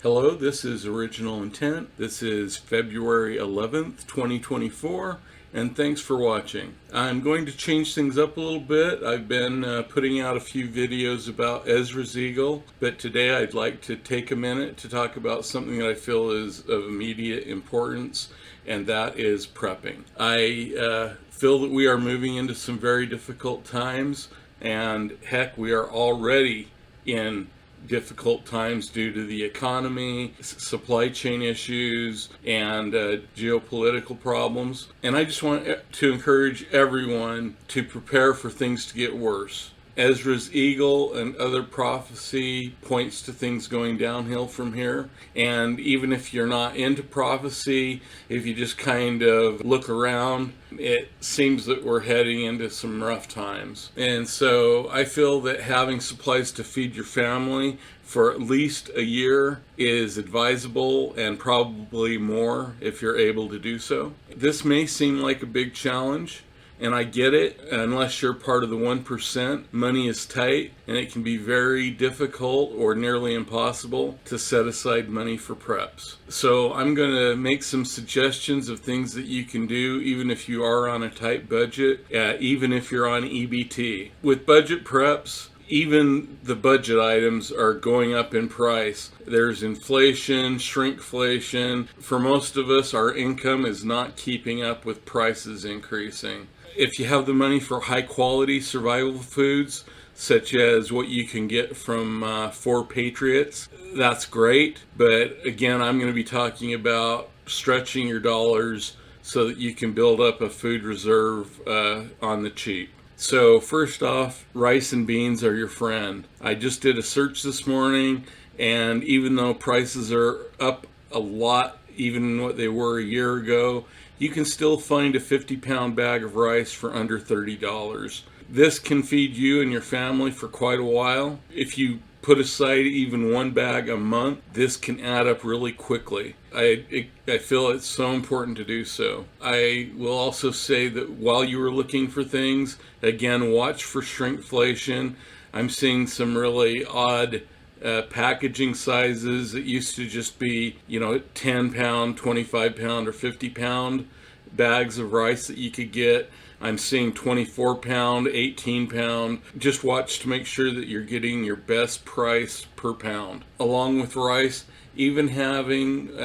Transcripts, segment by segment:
Hello, this is Original Intent. This is February 11th, 2024, and thanks for watching. I'm going to change things up a little bit. I've been putting out a few videos about Ezra's Eagle, but today I'd like to take a minute to talk about something that I feel is of immediate importance, and that is prepping. I feel that we are moving into some very difficult times, and heck, we are already in difficult times due to the economy, supply chain issues, and geopolitical problems. And I just want to encourage everyone to prepare for things to get worse. Ezra's Eagle and other prophecy points to things going downhill from here. And even if you're not into prophecy, if you just kind of look around, it seems that we're heading into some rough times. And so I feel that having supplies to feed your family for at least a year is advisable, and probably more if you're able to do so. This may seem like a big challenge, and I get it. Unless you're part of the 1%, money is tight, and it can be very difficult or nearly impossible to set aside money for preps. So I'm going to make some suggestions of things that you can do even if you are on a tight budget, even if you're on EBT. With budget preps, even the budget items are going up in price. There's inflation, shrinkflation. For most of us, our income is not keeping up with prices increasing. If you have the money for high quality survival foods, such as what you can get from 4 Patriots, that's great. But again, I'm going to be talking about stretching your dollars so that you can build up a food reserve on the cheap. So first off, rice and beans are your friend. I just did a search this morning, and even though prices are up a lot, even what they were a year ago, you can still find a 50-pound bag of rice for under $30. This can feed you and your family for quite a while. If you put aside even one bag a month, this can add up really quickly. I feel it's so important to do so. I will also say that while you are looking for things, again, watch for shrinkflation. I'm seeing some really odd packaging sizes. It used to just be, 10-pound, 25-pound, or 50-pound bags of rice that you could get. I'm seeing 24-pound, 18-pound. Just watch to make sure that you're getting your best price per pound. Along with rice, even having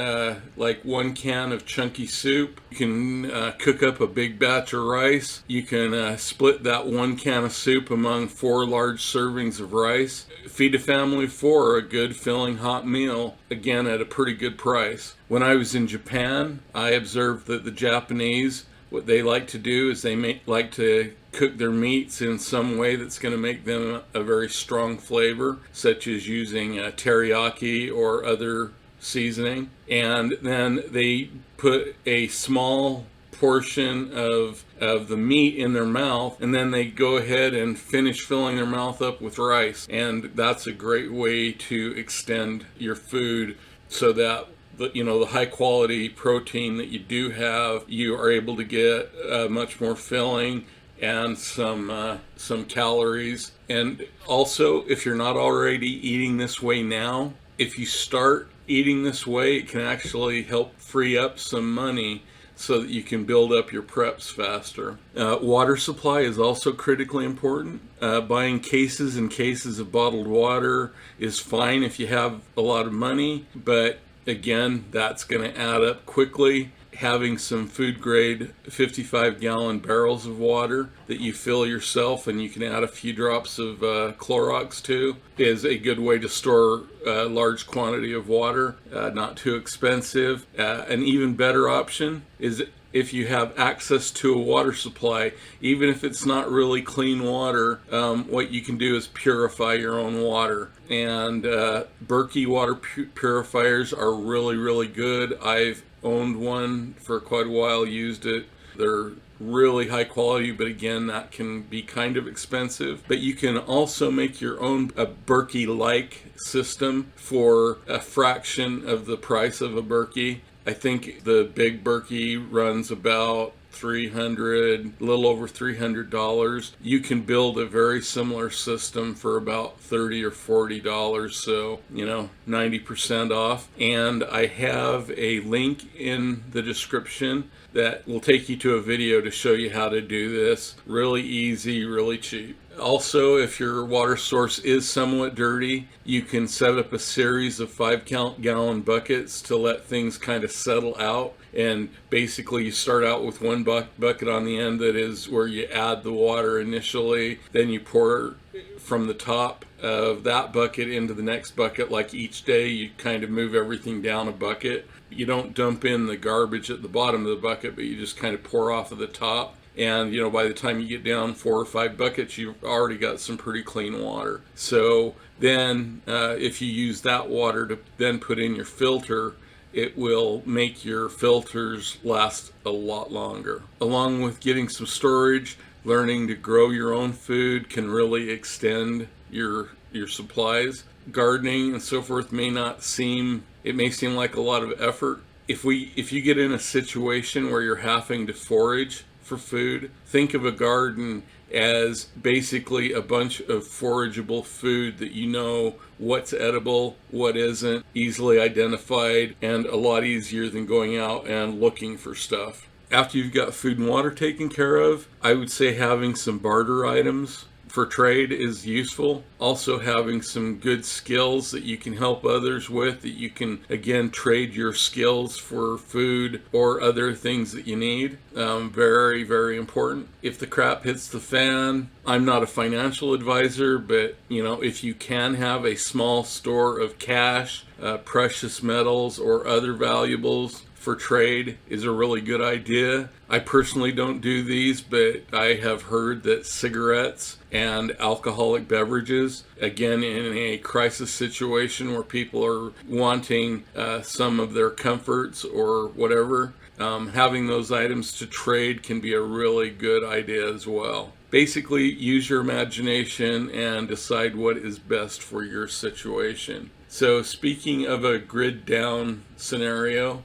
like 1 can of chunky soup. You can cook up a big batch of rice. You can split that 1 can of soup among 4 large servings of rice. Feed a family of 4 a good filling hot meal, again at a pretty good price. When I was in Japan, I observed that the Japanese, what they like to do is they like to cook their meats in some way that's going to make them a very strong flavor, such as using teriyaki or other seasoning. And then they put a small portion of the meat in their mouth, and then they go ahead and finish filling their mouth up with rice. And that's a great way to extend your food so that the high quality protein that you do have, you are able to get much more filling and some calories. And also, if you're not already eating this way now, if you start eating this way, it can actually help free up some money so that you can build up your preps faster. Water supply is also critically important. Buying cases and cases of bottled water is fine if you have a lot of money, but again, that's going to add up quickly. Having some food grade 55-gallon barrels of water that you fill yourself and you can add a few drops of Clorox to is a good way to store a large quantity of water, not too expensive. An even better option is if you have access to a water supply, even if it's not really clean water, what you can do is purify your own water. And Berkey water purifiers are really, really good. I've owned one for quite a while, used it. They're really high quality, but again, that can be kind of expensive. But you can also make your own Berkey-like system for a fraction of the price of a Berkey. I think the big Berkey runs about a little over $300. You can build a very similar system for about $30 or $40, so 90% off. And I have a link in the description that will take you to a video to show you how to do this. Really easy, really cheap. Also, if your water source is somewhat dirty, you can set up a series of 5-gallon buckets to let things kind of settle out. And basically you start out with one bucket on the end that is where you add the water initially, then you pour from the top of that bucket into the next bucket. Like each day you kind of move everything down a bucket. You don't dump in the garbage at the bottom of the bucket, but you just kind of pour off of the top. And by the time you get down 4 or 5 buckets, you've already got some pretty clean water. So then if you use that water to then put in your filter, it will make your filters last a lot longer. Along with getting some storage, learning to grow your own food can really extend your supplies. Gardening and so forth may seem like a lot of effort. If you get in a situation where you're having to forage for food, think of a garden as basically a bunch of forageable food that what's edible, what isn't, easily identified, and a lot easier than going out and looking for stuff. After you've got food and water taken care of, I would say having some barter items for trade is useful. Also having some good skills that you can help others with, that you can again trade your skills for food or other things that you need. Very, very important. If the crap hits the fan, I'm not a financial advisor, but if you can have a small store of cash, precious metals, or other valuables for trade is a really good idea. I personally don't do these, but I have heard that cigarettes and alcoholic beverages, again in a crisis situation where people are wanting some of their comforts or whatever, having those items to trade can be a really good idea as well. Basically, use your imagination and decide what is best for your situation. So speaking of a grid down scenario,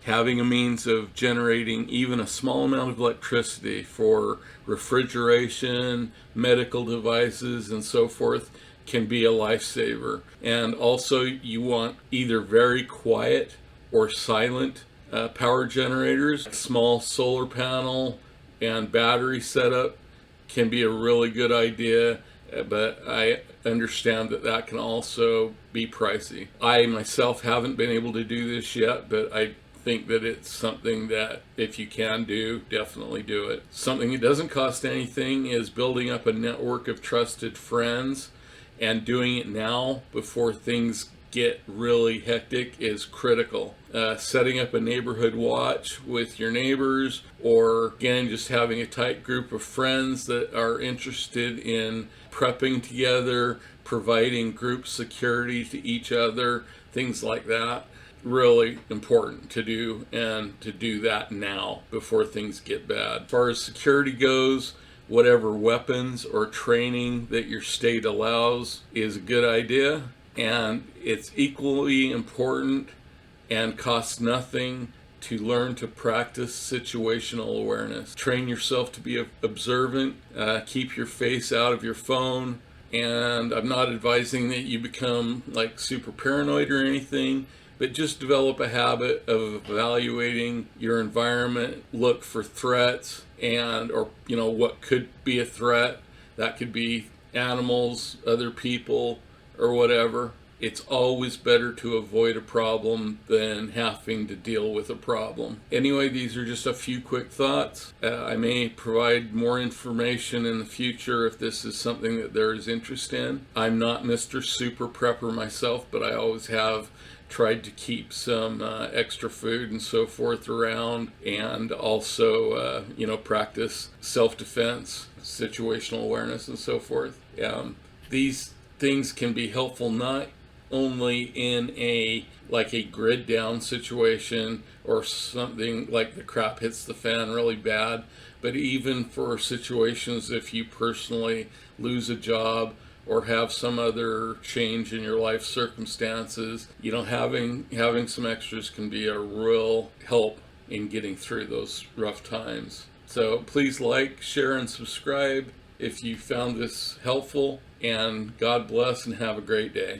having a means of generating even a small amount of electricity for refrigeration, medical devices, and so forth can be a lifesaver. And also you want either very quiet or silent power generators. A small solar panel and battery setup can be a really good idea, but I understand that can also be pricey. I myself haven't been able to do this yet, but I think that it's something that if you can do, definitely do it. Something that doesn't cost anything is building up a network of trusted friends, and doing it now before things get really hectic is critical. Setting up a neighborhood watch with your neighbors, or again just having a tight group of friends that are interested in prepping together, providing group security to each other, things like that. Really important to do, and to do that now before things get bad. As far as security goes, whatever weapons or training that your state allows is a good idea, and it's equally important and costs nothing to learn to practice situational awareness. Train yourself to be observant, keep your face out of your phone, and I'm not advising that you become like super paranoid or anything, but just develop a habit of evaluating your environment, look for threats, or what could be a threat. That could be animals, other people, or whatever. It's always better to avoid a problem than having to deal with a problem. Anyway, these are just a few quick thoughts. I may provide more information in the future if this is something that there is interest in. I'm not Mr. Super Prepper myself, but I always have tried to keep some extra food and so forth around, and also practice self-defense, situational awareness, and so forth. These things can be helpful not only in a grid down situation or something like the crap hits the fan really bad, but even for situations if you personally lose a job or have some other change in your life circumstances, having some extras can be a real help in getting through those rough times. So please like, share, and subscribe if you found this helpful, and God bless and have a great day.